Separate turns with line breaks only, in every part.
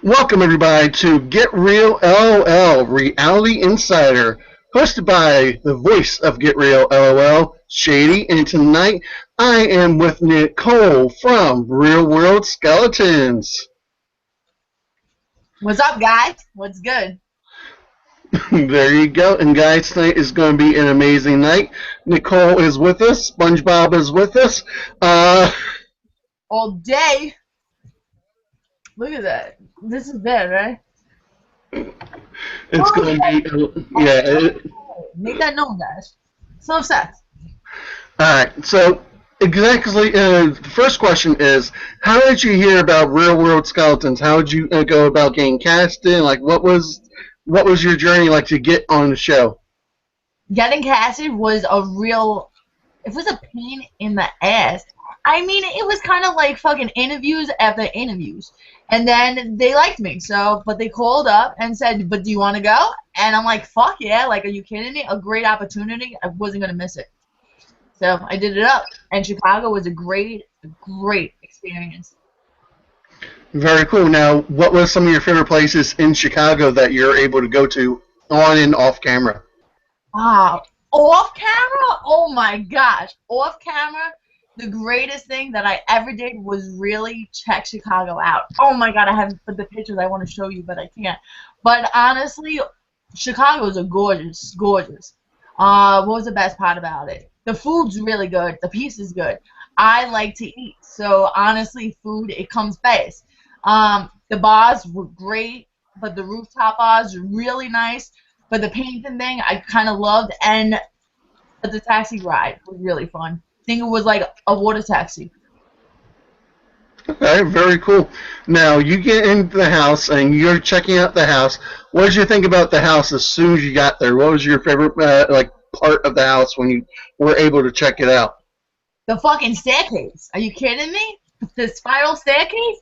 Welcome everybody to Get Real LOL Reality Insider, hosted by the voice of Get Real LOL, Shady, and tonight I am with Nicole from Real World Skeletons.
What's up, guys? What's good?
There you go, and guys, tonight is going to be an amazing night. Nicole is with us, SpongeBob is with us.
All day. Look at that. This is bad, right?
It's going to be, yeah.
Make that known, guys. So obsessed.
Alright, so exactly, the first question is, how did you hear about Real World Skeletons? How did you go about getting casted? Like, what was your journey like to get on the show?
Getting casted was it was a pain in the ass. I mean, it was kind of like fucking interviews after interviews. And then they liked me, but they called up and said, but do you want to go? And I'm like, fuck yeah, like, are you kidding me? A great opportunity. I wasn't going to miss it. So I did it up. And Chicago was a great experience.
Very cool. Now, what was some of your favorite places in Chicago that you're able to go to on and off camera?
Off camera? Oh my gosh. Off camera, the greatest thing that I ever did was really check Chicago out. Oh my god, I haven't put the pictures I want to show you, but I can't. But honestly, Chicago's a gorgeous. What was the best part about it? The food's really good. The pizza's good. I like to eat, so honestly, food, it comes fast. The bars were great, but the rooftop bars were really nice. But the painting thing, I kind of loved, and the taxi ride was really fun. I think it was like a water taxi.
Okay, very cool. Now, you get into the house and you're checking out the house. What did you think about the house as soon as you got there? What was your favorite part of the house when you were able to check it out?
The fucking staircase. Are you kidding me? The spiral staircase?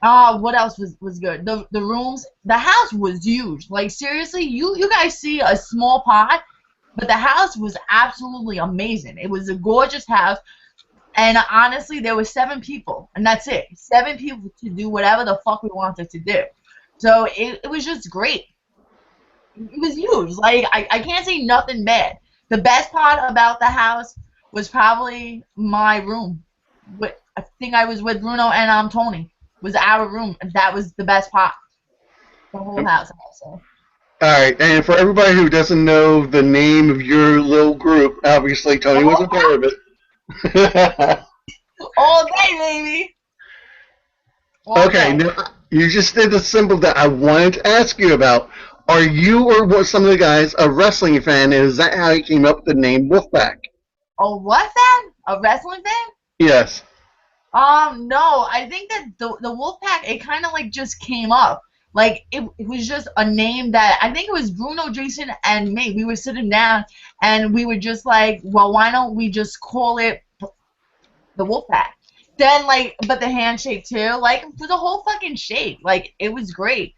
What else was good? The rooms. The house was huge. Like, seriously, you guys see a small pot, but the house was absolutely amazing. It was a gorgeous house, and honestly, there were 7 people, and that's it. 7 people to do whatever the fuck we wanted to do. So it was just great. It was huge. Like, I can't say nothing bad. The best part about the house was probably my room. I think I was with Bruno and Tony. Was our room, and that was the best part. The whole house, also.
Alright, and for everybody who doesn't know the name of your little group, obviously Tony was a part of it.
All day, baby!
Okay, now, you just did the symbol that I wanted to ask you about. Are you or some of the guys a wrestling fan, and is that how you came up with the name Wolfpack?
A what fan? A wrestling fan?
Yes.
No, I think that the Wolfpack, it kind of like just came up. Like, it was just a name that, I think it was Bruno, Jason, and me. We were sitting down, and we were just like, well, why don't we just call it the Wolfpack? Then, like, but the handshake, too. Like, for the whole fucking shake. Like, it was great.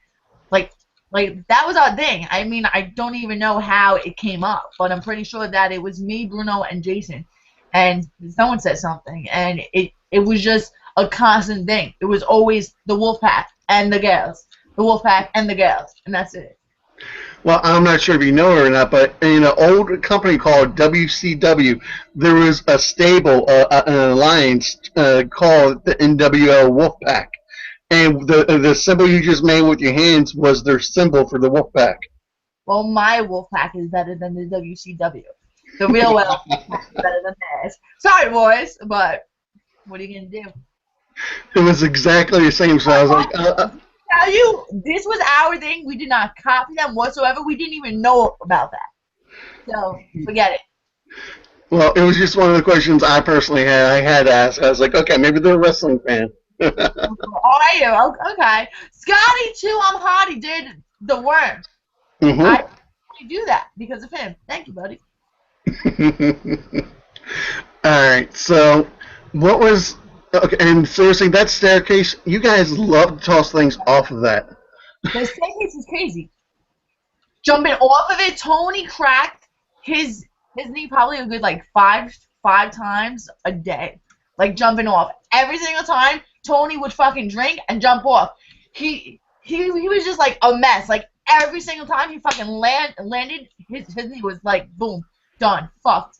Like, that was our thing. I mean, I don't even know how it came up, but I'm pretty sure that it was me, Bruno, and Jason. And someone said something, and it was just a constant thing. It was always the Wolfpack and the girls. The Wolfpack and the girls, and that's it.
Well, I'm not sure if you know it or not, but in an old company called WCW, there was a stable, an alliance called the NWO Wolfpack. And the symbol you just made with your hands was their symbol for the Wolfpack.
Well, my Wolfpack is better than the WCW. The real Wolfpack is better than theirs. Sorry, boys, but what are you going to do?
It was exactly the same, so I was like...
Tell you, this was our thing. We did not copy them whatsoever. We didn't even know about that. So, forget it.
Well, it was just one of the questions I personally had. I had to ask. I was like, okay, maybe they're a wrestling fan.
Are you? Okay. Scotty, too, I'm hot. He did the worm.
Mm-hmm.
I only do that because of him. Thank you, buddy.
Alright, so what was... Okay, and seriously, that staircase, you guys love to toss things off of that.
The staircase is crazy. Jumping off of it, Tony cracked his knee probably a good like five times a day. Like jumping off. Every single time, Tony would fucking drink and jump off. he was just like a mess. Like every single time he fucking landed, his knee was like boom, done, fucked.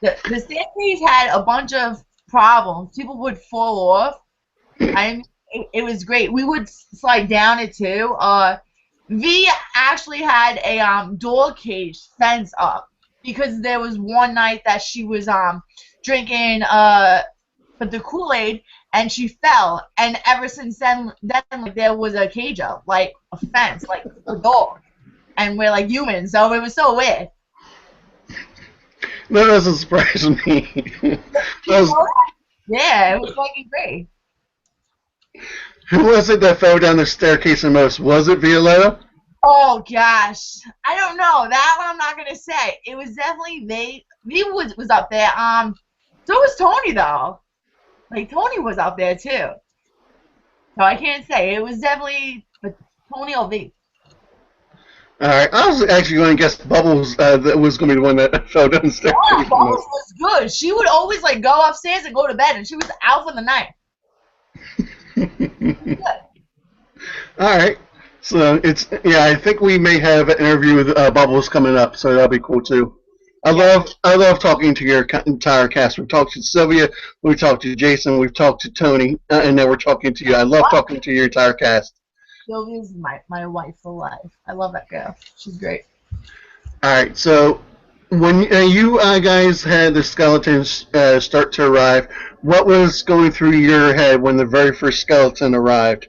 The staircase had a bunch of problems. People would fall off. It was great. We would slide down it too. V actually had a door cage fence up because there was one night that she was drinking the Kool-Aid and she fell, and ever since then like, there was a cage up, like a fence, like a dog, and we're like humans, so it was so weird.
That doesn't surprise me.
Yeah, it was fucking great.
Who was it that fell down the staircase the most? Was it Violetta?
Oh gosh, I don't know. That one I'm not gonna say. It was definitely V was up there. So was Tony though. Like Tony was up there too. So I can't say. It was definitely Tony or V.
All right, I was actually going to guess Bubbles that was going to be the one that fell down the staircase.
Oh, Bubbles was good. She would always like go upstairs and go to bed, and she was out for the night.
All right, so I think we may have an interview with Bubbles coming up, so that'll be cool too. I love talking to your entire cast. We've talked to Sylvia, we've talked to Jason, we've talked to Tony, and now we're talking to you. I love talking to your entire cast.
Sylvia's my wife for life. I love that girl. She's great.
All right, so when you guys had the skeletons start to arrive, what was going through your head when the very first skeleton arrived?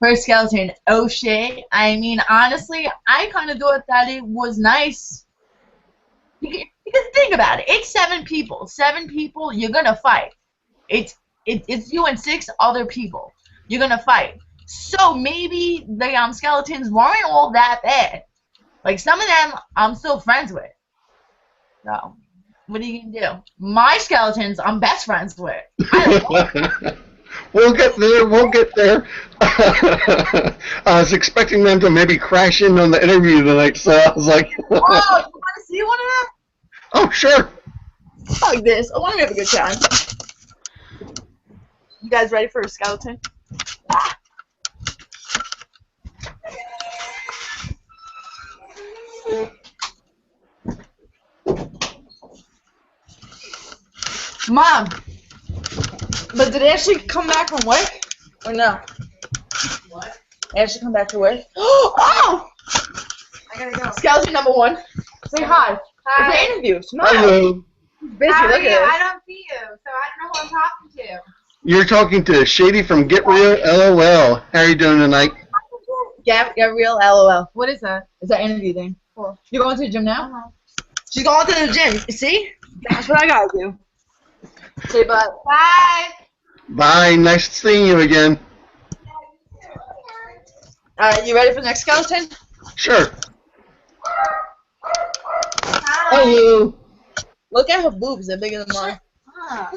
First skeleton, oh shit. I mean, honestly, I kind of thought that it was nice. Because think about it. It's 7 people. 7 people, you're going to fight. It's you and 6 other people. You're going to fight. So maybe the skeletons weren't all that bad. Like, some of them I'm still friends with. So, what are you going to do? My skeletons, I'm best friends with.
We'll get there. I was expecting them to maybe crash in on the interview tonight, so I was like...
Oh, you want to see one of that?
Oh, sure.
Like this. I want to have a good time. You guys ready for a skeleton? Ah. Mom, but did Ashley come back from work? Or no? What? Ashley come back to work? Oh! I gotta go. Skeleton number 1. Say hi. Hi. It's an interview. Smile.
Hello.
Busy. Look at this.
I don't see you, so I don't know who I'm talking to.
You're talking to Shady from Get Real LOL. How are you doing tonight?
Get Real LOL. What is that? It's that interview thing. Cool. You're going to the gym now? Uh-huh. She's going to the gym. See? That's what I gotta do. Say bye.
Bye.
Bye. Nice seeing you again.
Alright, you ready for the next skeleton?
Sure.
Hi.
Hello.
Look at her boobs. They're bigger than mine.
Huh.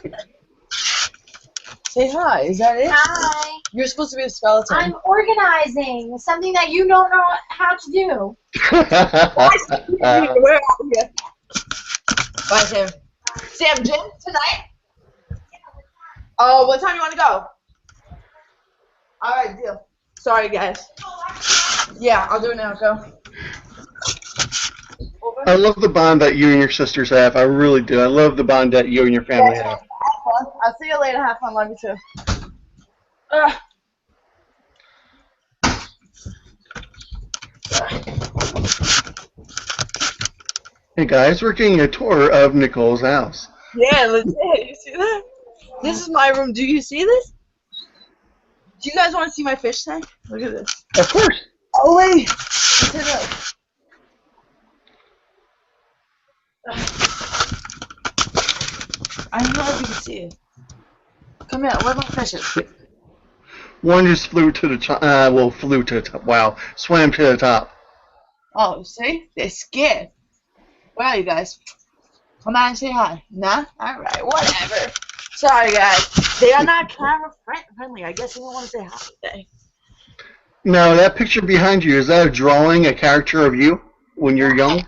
Say hi. Is that it?
Hi.
You're supposed to be a skeleton.
I'm organizing something that you don't know how to do.
Where are you? Bye, Sam. Sam, gym tonight? Oh, what time you want to go? Alright, deal. Sorry, guys. Yeah, I'll do it now. Go. Over.
I love the bond that you and your sisters have. I really do. I love the bond that you and your family have.
Have fun. I'll see you later. Have fun. Love you too.
Hey guys, we're getting a tour of Nicole's house.
Yeah, legit. You see that? This is my room. Do you see this? Do you guys want to see my fish tank? Look at this.
Of course.
Oh, wait. Let's hit it up. I don't know if you can see it. Come here. Where are my fishes?
One just flew to the top. Flew to the top. Wow. Swam to the top.
Oh, see? They're scared. Where are you guys? Come on and say hi. Nah? Alright, whatever. Sorry, guys. They are not camera friendly. I guess they don't want to say hi today.
Now, that picture behind you, is that a drawing, a character of you when you're young?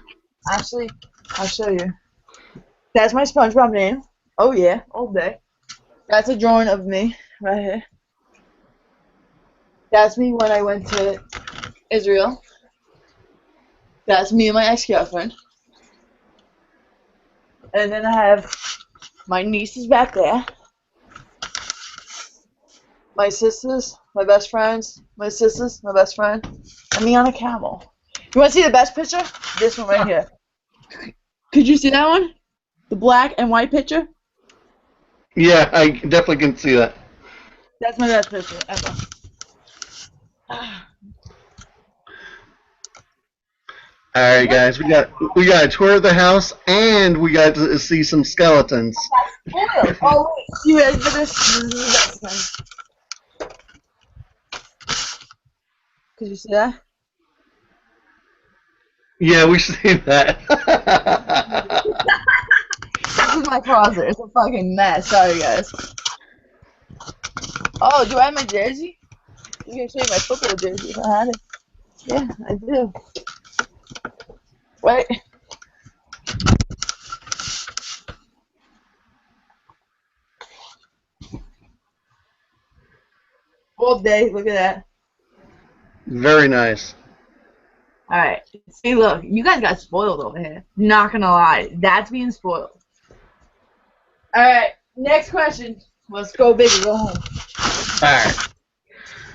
Actually, I'll show you. That's my SpongeBob name. Oh, yeah. All day. That's a drawing of me right here. That's me when I went to Israel. That's me and my ex-girlfriend. And then I have my nieces back there. My sisters, my best friends, my sisters, my best friend, and me on a camel. You want to see the best picture? This one right here. Could you see that one? The black and white picture?
Yeah, I definitely can see that.
That's my best picture ever.
All right, guys, we got a tour of the house, and we got to see some skeletons.
Spoiled. Oh wait, you ready for this? Could you see that?
Yeah, we see that.
This is my closet. It's a fucking mess. Sorry, guys. Oh, do I have my jersey? You can show you my football jersey if I had it. Yeah, I do. Wait. All day. Look at that.
Very nice.
Alright. See, look. You guys got spoiled over here. Not gonna lie. That's being spoiled. Alright. Next question. Let's go big and go home.
Alright.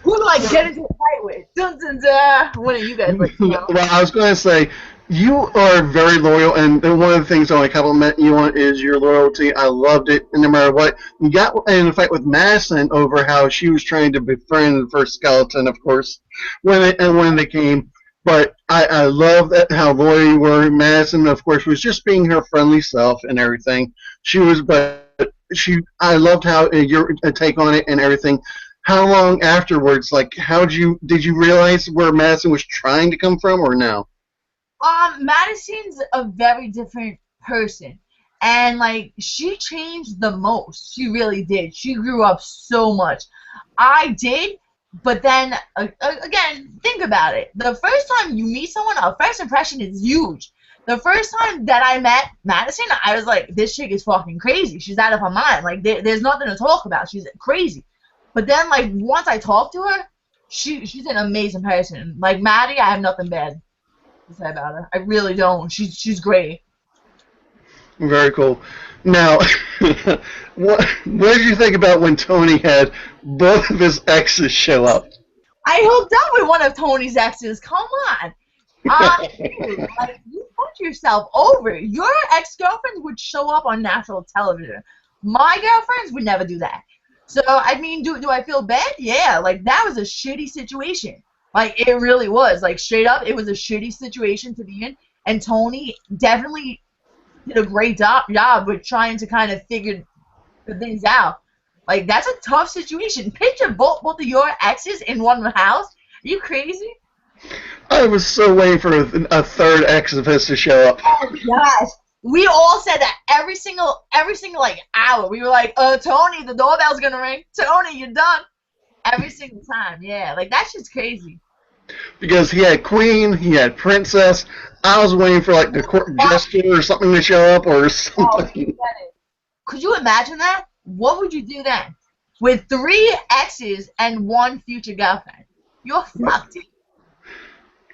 Who do I get into a fight with? Dun, dun, dun. What are you guys like? You know?
Well, I was going to say, you are very loyal, and one of the things I want to compliment you on is your loyalty. I loved it, and no matter what. You got in a fight with Madison over how she was trying to befriend the first skeleton, of course, when they came. But I love that how loyal you were. Madison, of course, was just being her friendly self and everything. I loved how your take on it and everything. How long afterwards, like, did you realize where Madison was trying to come from, or no?
Madison's a very different person, and like she changed the most. She really did. She grew up so much. I did, but then again, think about it. The first time you meet someone, a first impression is huge. The first time that I met Madison, I was like, this chick is fucking crazy. She's out of her mind. Like, there's nothing to talk about. She's crazy. But then, like, once I talked to her, she's an amazing person. Like, Maddie, I have nothing bad to say about her. I really don't. She's great.
Very cool. Now, what did you think about when Tony had both of his exes show up?
I hooked up with one of Tony's exes. Come on. Dude, like, you put yourself over. Your ex-girlfriends would show up on national television. My girlfriends would never do that. So, I mean, do I feel bad? Yeah, like, that was a shitty situation. Like, it really was. Like, straight up, it was a shitty situation to be in. And Tony definitely did a great job with trying to kind of figure the things out. Like, that's a tough situation. Picture both of your exes in one house. Are you crazy?
I was so waiting for a third ex of his to show up.
Oh, gosh. We all said that every single like hour. We were like, Tony, the doorbell's gonna ring. Tony, you're done. Every single time, yeah. Like, that's just crazy.
Because he had Queen, he had Princess. I was waiting for, like, the court jester or something to show up or something.
Oh, could you imagine that? What would you do then? With 3 exes and 1 future girlfriend. You're fucked.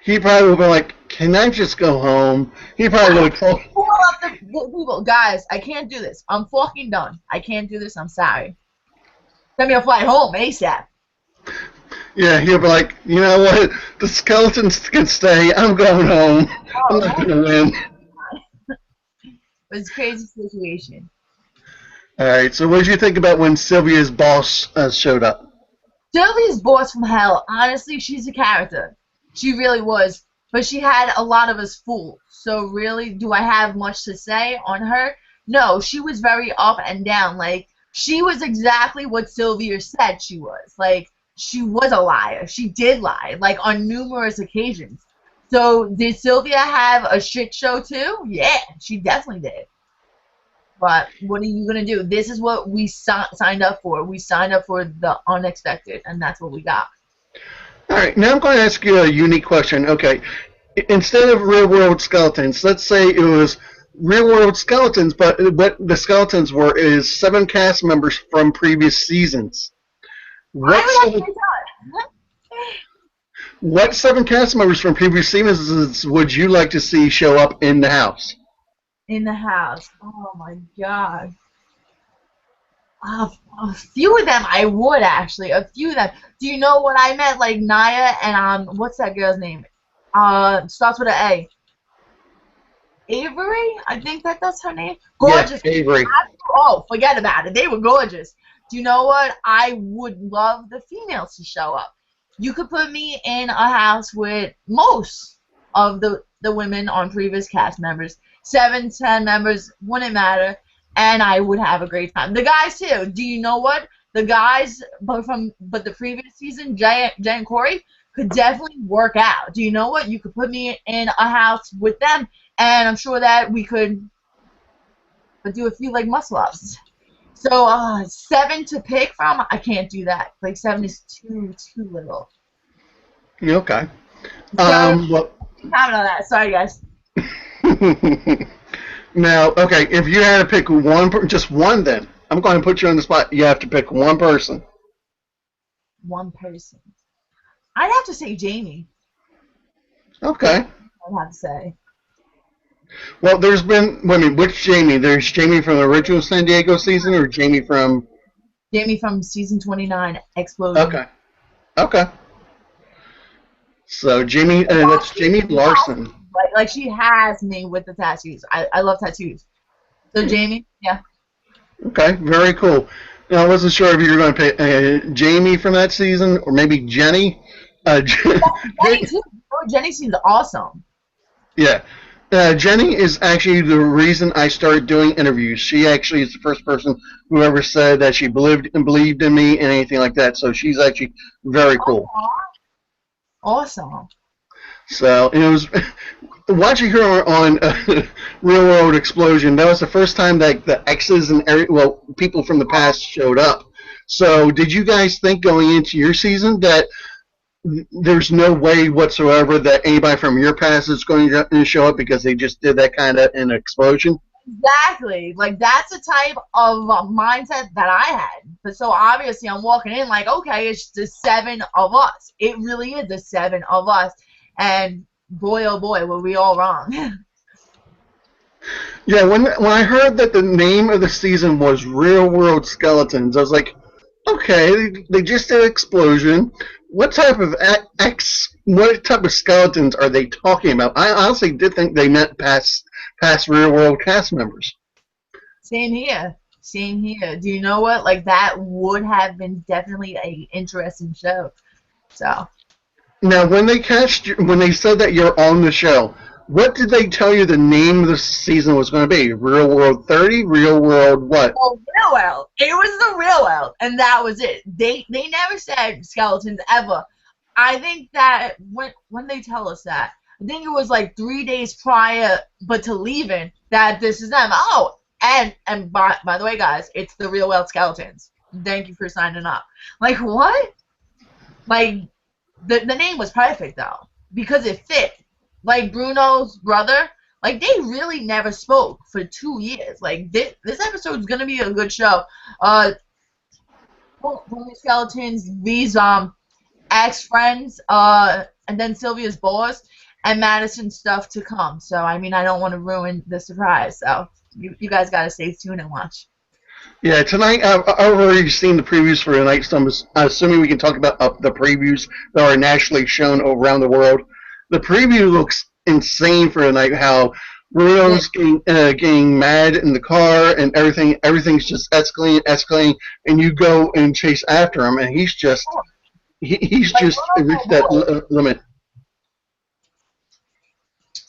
He probably would have been like, can I just go home? He probably would have told
Google, guys, I can't do this. I'm fucking done. I can't do this. I'm sorry. Send me a flight home ASAP.
Yeah, he'll be like, you know what? The skeletons can stay. I'm going home. I'm not going to win.
It was a crazy situation.
All right, so what did you think about when Sylvia's boss showed up?
Sylvia's boss from hell, honestly, she's a character. She really was. But she had a lot of us fooled. So really, do I have much to say on her? No, she was very up and down. Like, she was exactly what Sylvia said she was. Like, she was a liar. She did lie, like, on numerous occasions. So, did Sylvia have a shit show too? Yeah, she definitely did. But what are you going to do? This is what we signed up for. We signed up for the unexpected, and that's what we got.
All right, now I'm going to ask you a unique question. Okay, instead of real-world skeletons, let's say it was real-world skeletons, but what the skeletons were is 7 cast members from previous seasons.
I would have
What 7 cast members from previous seasons would you like to see show up in the house?
In the house. Oh my god. A few of them I would actually. A few of them. Do you know what I meant? Like Naya and what's that girl's name? Starts with an A. Avery? I think that's her name. Gorgeous.
Yeah, Avery.
Oh, forget about it. They were gorgeous. Do you know what? I would love the females to show up. You could put me in a house with most of the women on previous cast members. 7, 10 members, wouldn't matter. And I would have a great time. The guys too. Do you know what? The guys, but the previous season, Jay and Corey, could definitely work out. Do you know what? You could put me in a house with them, and I'm sure that we could do a few like muscle ups. So 7 to pick from, I can't do that. Like 7 is too little.
Okay.
Well, comment on that. Sorry, guys.
Now, okay, if you had to pick just one, then I'm going to put you on the spot. You have to pick one person.
One person. I'd have to say Jamie.
Okay.
I'd have to say.
Well, there's been. Wait a minute, which Jamie? There's Jamie from the original San Diego season, or Jamie from?
Jamie from season 29, Explosion.
Okay. Okay. So Jamie, that's Jamie Larson.
Like she has me with the tattoos. I love tattoos. So Jamie, yeah.
Okay, very cool. Now, I wasn't sure if you were going to pick Jamie from that season, or maybe Jenny.
Jenny too. Oh, Jenny seems awesome.
Yeah. Jenny is actually the reason I started doing interviews. She actually is the first person who ever said that she believed in me and anything like that. So she's actually very cool.
Awesome.
So it was watching her on Real World Explosion. That was the first time that the exes and people from the past showed up. So did you guys think going into your season that there's no way whatsoever that anybody from your past is going to show up because they just did that kind of an explosion?
Exactly. Like, that's the type of mindset that I had. But so obviously I'm walking in like, okay, it's the 7 of us. It really is the 7 of us. And boy, oh boy, were we all wrong.
Yeah, when I heard that the name of the season was Real World Skeletons, I was like, okay, they just did Explosion. What type of skeletons are they talking about? I honestly did think they meant past Real World cast members.
Same here. Same here. Do you know what? Like, that would have been definitely an interesting show. So.
Now, when they said that you're on the show, what did they tell you the name of the season was going to be? Real World 30? Real World what?
Oh, Real World. It was the Real World, and that was it. They never said skeletons ever. I think that when they tell us that, I think it was like 3 days prior, but to leaving, that this is them. Oh, and by the way, guys, it's the Real World Skeletons. Thank you for signing up. Like, what? Like, the name was perfect, though, because it fit. Like, Bruno's brother, like, they really never spoke for 2 years. Like, this episode is going to be a good show. Holy Skeletons, these ex-friends, and then Sylvia's boss, and Madison's stuff to come. So, I mean, I don't want to ruin the surprise. So, you guys got to stay tuned and watch.
Yeah, tonight I've already seen the previews for tonight, so I'm assuming we can talk about the previews that are nationally shown around the world. The preview looks insane for tonight. How Bruno's getting mad in the car, and everything's just escalating, and you go and chase after him, and he's just reached that limit.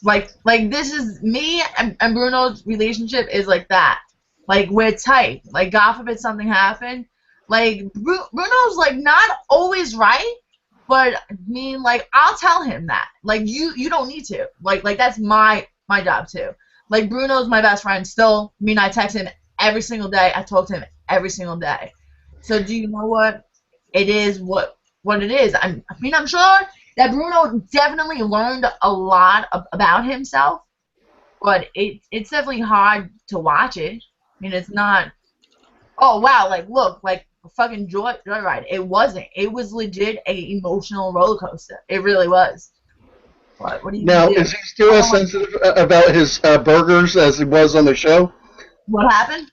Like this is me and Bruno's relationship is like that. Like, we're tight. Like, God forbid something happened. Like, Bruno's, like, not always right, but, I mean, like, I'll tell him that. Like, you don't need to. Like that's my job, too. Like, Bruno's my best friend still. I mean, I text him every single day. I talk to him every single day. So, do you know what? It is what it is. I mean, I'm sure that Bruno definitely learned a lot about himself, but it's definitely hard to watch it. I mean, it's not, oh, wow, like, look, like, fucking joyride. It wasn't. It was legit a emotional roller coaster. It really was. What do you
Now,
do?
is he still as sensitive about his burgers as he was on the show?
What happened?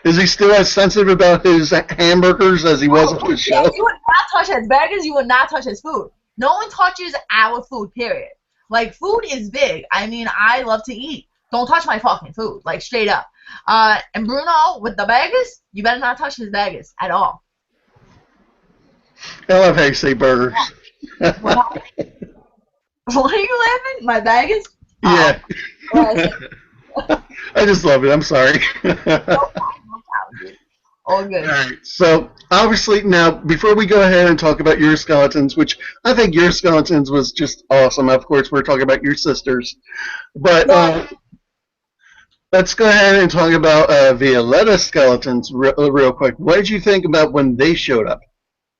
Is he still as sensitive about his hamburgers as he was on the show?
You would not touch his burgers. You would not touch his food. No one touches our food, period. Like, food is big. I mean, I love to eat. Don't touch my fucking food, like, straight up. And Bruno, with the burgers, you better not touch his burgers at all.
I love how you say burgers.
What are you laughing? My burgers?
Yeah. I just love it. I'm sorry.
No problem, dude. All good.
All right. So, obviously, now, before we go ahead and talk about your skeletons, which I think your skeletons was just awesome. Of course, we're talking about your sisters. But let's go ahead and talk about Violetta's skeletons real quick. What did you think about when they showed up?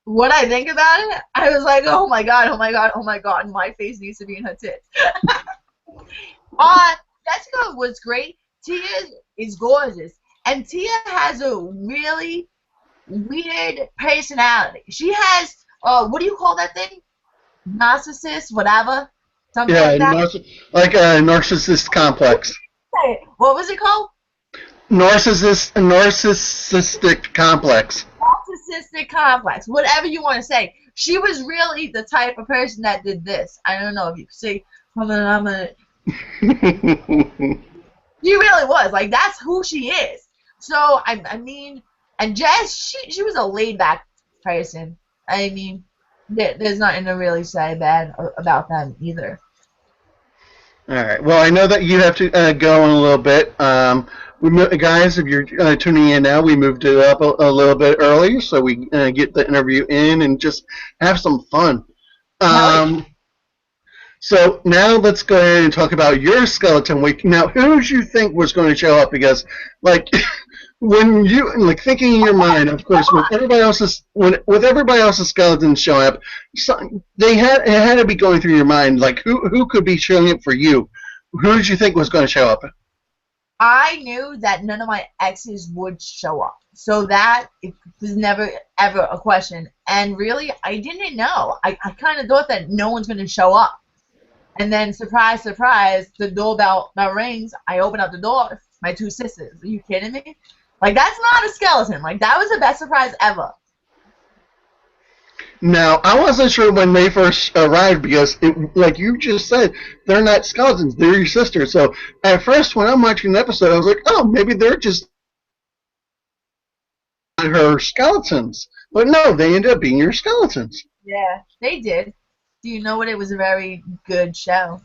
What I think about it, I was like, oh my god, oh my god, oh my god, my face needs to be in her tits. Jessica was great. Tia is gorgeous. And Tia has a really weird personality. She has, what do you call that thing? Narcissist, whatever? Something like that?
Like a narcissist complex.
What was it called?
Narcissistic complex.
Narcissistic complex. Whatever you want to say. She was really the type of person that did this. I don't know if you can see. She really was. Like, that's who she is. So, I mean, and Jess, she was a laid-back person. I mean, there's nothing to really say bad about them either.
All right. Well, I know that you have to go in a little bit. Guys, if you're tuning in now, we moved it up a little bit early, so we get the interview in and just have some fun. So now let's go ahead and talk about your skeleton week. Now, who did you think was going to show up? Because, like, when you thinking in your mind, of course, with everybody else's skeletons showing up, it had to be going through your mind. Like, who could be showing up for you? Who did you think was going to show up?
I knew that none of my exes would show up, so that it was never ever a question. And really, I didn't know. I kind of thought that no one's going to show up. And then, surprise, surprise, the doorbell rings. I open up the door. My two sisters. Are you kidding me? Like, that's not a skeleton. Like, that was the best surprise ever.
Now, I wasn't sure when they first arrived because, like you just said, they're not skeletons. They're your sisters. So, at first, when I'm watching the episode, I was like, oh, maybe they're just her skeletons. But no, they ended up being your skeletons.
Yeah, they did. Do you know what? It was a very good show.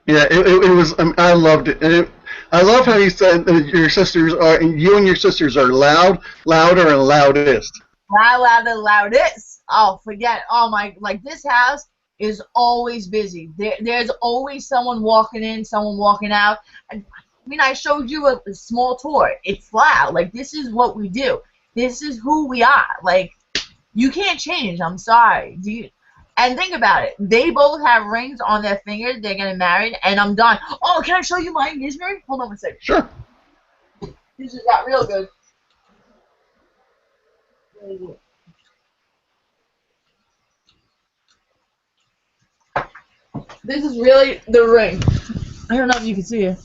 Yeah, it was. I loved it. I love how you said that you and your sisters are louder and loudest.
Louder, loudest. Oh, forget. Oh my! Like, this house is always busy. There's always someone walking in, someone walking out. I mean, I showed you a small tour. It's loud. Like, this is what we do. This is who we are. Like, you can't change. I'm sorry. And think about it. They both have rings on their fingers. They're getting married, and I'm done. Oh, can I show you my engagement ring? Hold on one second.
Sure.
This just got real good. This is really the ring. I don't know if you can see it.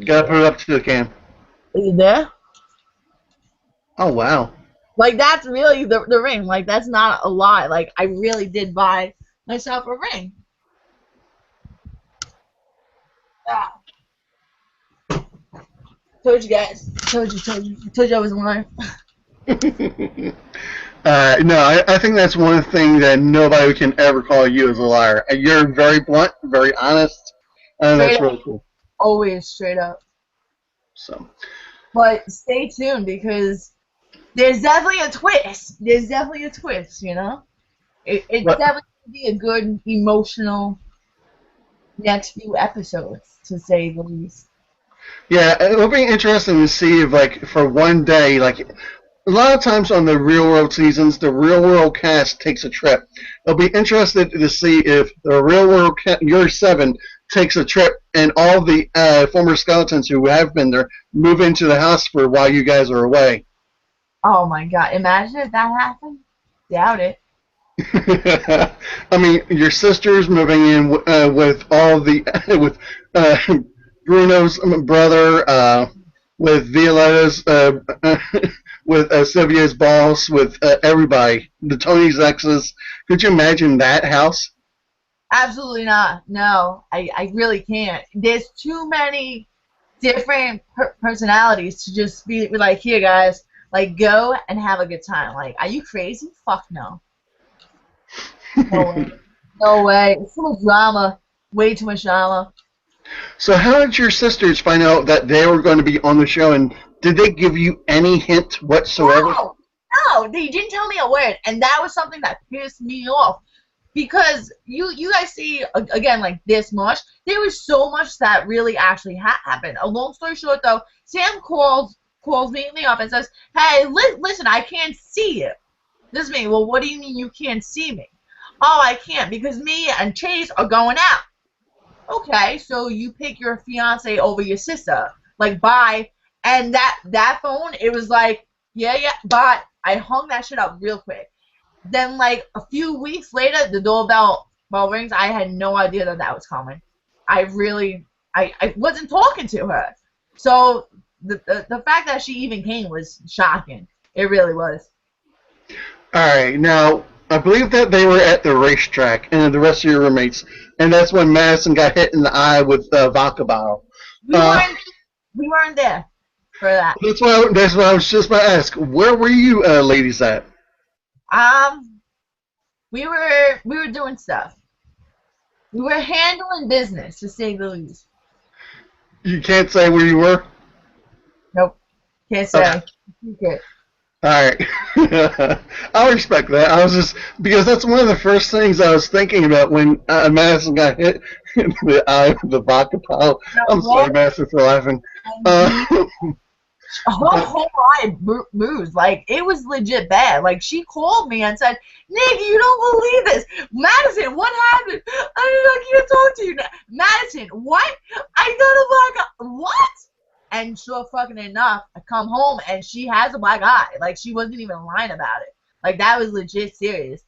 Gotta put it up to the cam.
Is it there?
Oh, wow.
Like, that's really the ring. Like, that's not a lie. Like, I really did buy myself a ring. Ah. Told you guys. Told you I was lying.
No, I think that's one thing that nobody can ever call you as a liar. You're very blunt, very honest, and that's really cool.
Always straight up.
So.
But stay tuned because there's definitely a twist. There's definitely a twist, you know? It's definitely going to be a good, emotional next few episodes, to say the least.
Yeah, it'll be interesting to see if, like, for one day, like, a lot of times on the Real World seasons, the Real World cast takes a trip. I'll be interested to see if the Real World Your 7 takes a trip and all the former skeletons who have been there move into the house for while you guys are away.
Oh my God! Imagine if that happened. Doubt it.
I mean, your sister's moving in with all the with Bruno's brother, with Violetta's, with Sylvia's boss, with everybody, the Tony's exes. Could you imagine that house?
Absolutely not. No, I really can't. There's too many different personalities to just be like, here, guys, like, go and have a good time. Like, are you crazy? Fuck no. No way. No way. It's too much drama. Way too much drama.
So, how did your sisters find out that they were going to be on the show, and did they give you any hint whatsoever?
No, no, they didn't tell me a word, and that was something that pissed me off. Because you guys see, again, like this much, there was so much that really actually happened. A long story short, though, Sam calls me up and says, hey, listen, I can't see you. This is me. Well, what do you mean you can't see me? Oh, I can't because me and Chase are going out. Okay, so you pick your fiance over your sister. Like, bye. And that phone, it was like, yeah, bye. I hung that shit up real quick. Then, like, a few weeks later, the doorbell rings. I had no idea that was coming. I wasn't talking to her. So the fact that she even came was shocking. It really was.
All right, now, I believe that they were at the racetrack, and the rest of your roommates, and that's when Madison got hit in the eye with the vodka bottle.
We weren't there for that.
That's what I was just about to ask. Where were you ladies at?
We were doing stuff. We were handling business, to say the least.
You can't say where you were?
Nope. Can't say. Okay.
Alright. I respect that. I was just, because that's one of the first things I was thinking about when Madison got hit in the eye with the vodka bottle. I'm sorry, Madison, for laughing.
Her whole eye moves. Like, it was legit bad. Like, she called me and said, Nick, you don't believe this. Madison, what happened? I can't talk to you now. Madison, what? I got a black eye. What? And sure fucking enough, I come home and she has a black eye. Like, she wasn't even lying about it. Like, that was legit serious.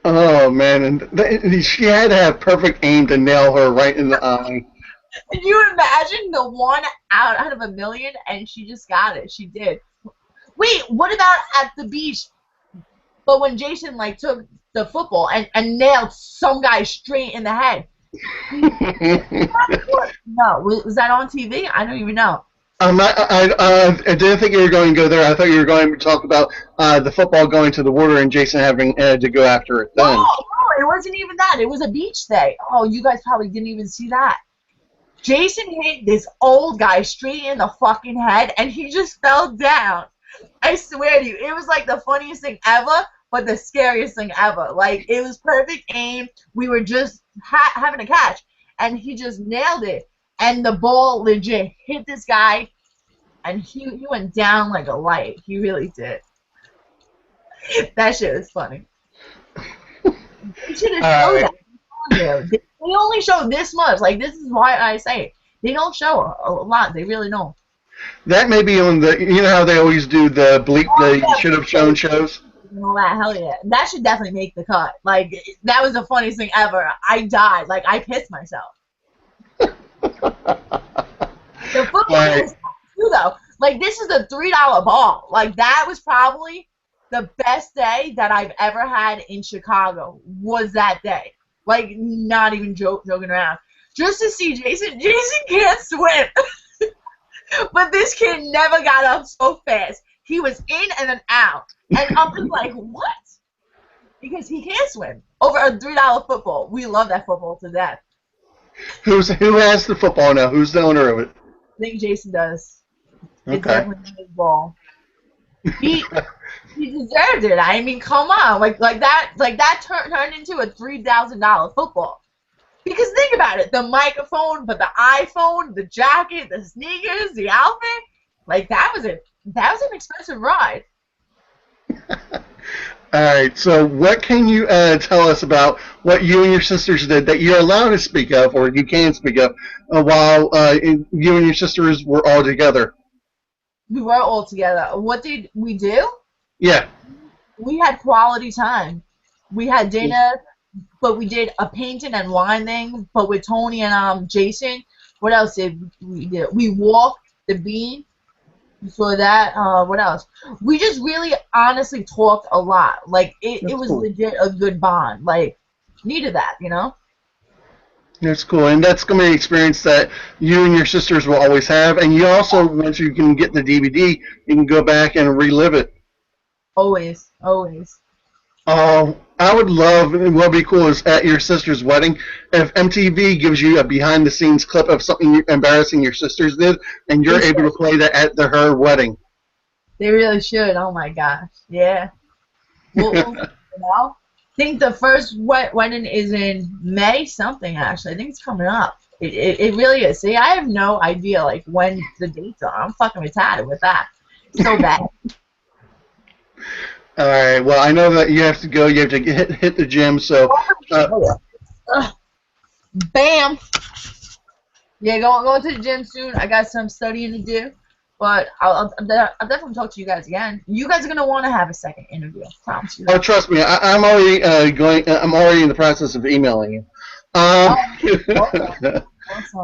Oh, man. And she had to have perfect aim to nail her right in the eye.
Can you imagine the one out of a million, and she just got it? She did. Wait, what about at the beach? But when Jason, like, took the football and nailed some guy straight in the head. No, was that on TV? I don't even know.
I didn't think you were going to go there. I thought you were going to talk about the football going to the water and Jason having to go after it then.
No, it wasn't even that. It was a beach day. Oh, you guys probably didn't even see that. Jason hit this old guy straight in the fucking head, and he just fell down. I swear to you, it was like the funniest thing ever, but the scariest thing ever. Like, it was perfect aim. We were just having a catch, and he just nailed it. And the ball legit hit this guy, and he went down like a light. He really did. That shit was funny. They should have showed that. They only show this much. Like, this is why I say it. They don't show a lot. They really don't.
That may be on the, you know how they always do the bleep, they should have shown shows?
All that, hell yeah. That should definitely make the cut. Like, that was the funniest thing ever. I died. Like, I pissed myself. The football is too, though. Like, this is a $3 ball. Like, that was probably the best day that I've ever had in Chicago, was that day. Like, not even joking around. Just to see Jason. Jason can't swim. But this kid never got up so fast. He was in and then out. And I'm just like, what? Because he can't swim. Over a $3 football. We love that football to death.
Who has the football now? Who's the owner of it?
I think Jason does.
Okay.
It's definitely his ball. He deserved it. I mean, come on. Like that turned into a $3,000 football. Because think about it, the microphone, but the iPhone, the jacket, the sneakers, the outfit, like that was an expensive ride.
All right, so what can you tell us about what you and your sisters did that you're allowed to speak of, or you can speak of, while you and your sisters were all together?
We were all together. What did we do?
Yeah.
We had quality time. We had dinner, but we did a painting and wine thing, but with Tony and Jason. What else did we do? We walked the bean. You saw that. What else? We just really honestly talked a lot. Like it was
Cool.
legit a good bond. Like needed that, you know?
That's cool, and that's going to be an experience that you and your sisters will always have. And you also, once you can get the DVD, you can go back and relive it.
Always, always.
Oh, I would love, and what would be cool is at your sister's wedding, if MTV gives you a behind-the-scenes clip of something embarrassing your sisters did, and you're able to play that at her wedding.
They really should. Oh my gosh. Yeah. Well, you know, I think the first wedding is in May something, actually. I think it's coming up. It really is. See, I have no idea, like, when the dates are. I'm fucking retarded with that. So bad.
All right. Well, I know that you have to go. You have to hit the gym. So,
Bam. Yeah, going to the gym soon. I got some studying to do, but I'll definitely talk to you guys again. You guys are gonna want to have a second interview. I promise you.
oh, trust me, I'm already going. I'm already in the process of emailing you.
Awesome.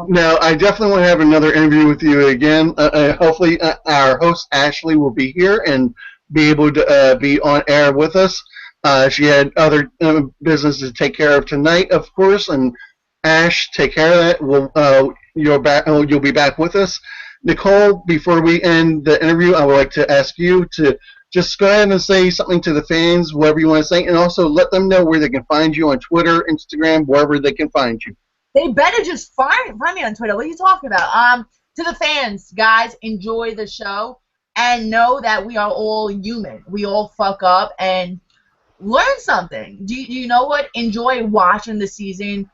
No, I definitely want to have another interview with you again. Hopefully, our host Ashley will be here and be able to be on air with us. She had other business to take care of tonight, of course, and Ash, take care of that. You'll be back with us. Nicole, before we end the interview, I would like to ask you to just go ahead and say something to the fans, whatever you want to say, and also let them know where they can find you on Twitter, Instagram, wherever they can find you.
They better just find me on Twitter. What are you talking about? To the fans, guys, enjoy the show and know that we are all human. We all fuck up and learn something. Do you know what? Enjoy watching the season.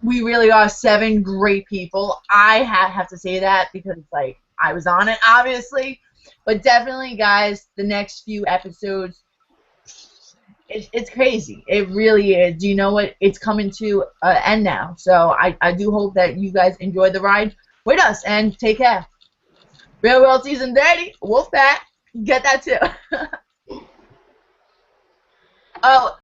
We really are 7 great people. I have to say that because, like, I was on it, obviously. But definitely, guys, the next few episodes, it's crazy. It really is. Do you know what? It's coming to an end now. So I do hope that you guys enjoy the ride with us, and take care. Real World Season 30, Wolfpack. Get that too. Oh,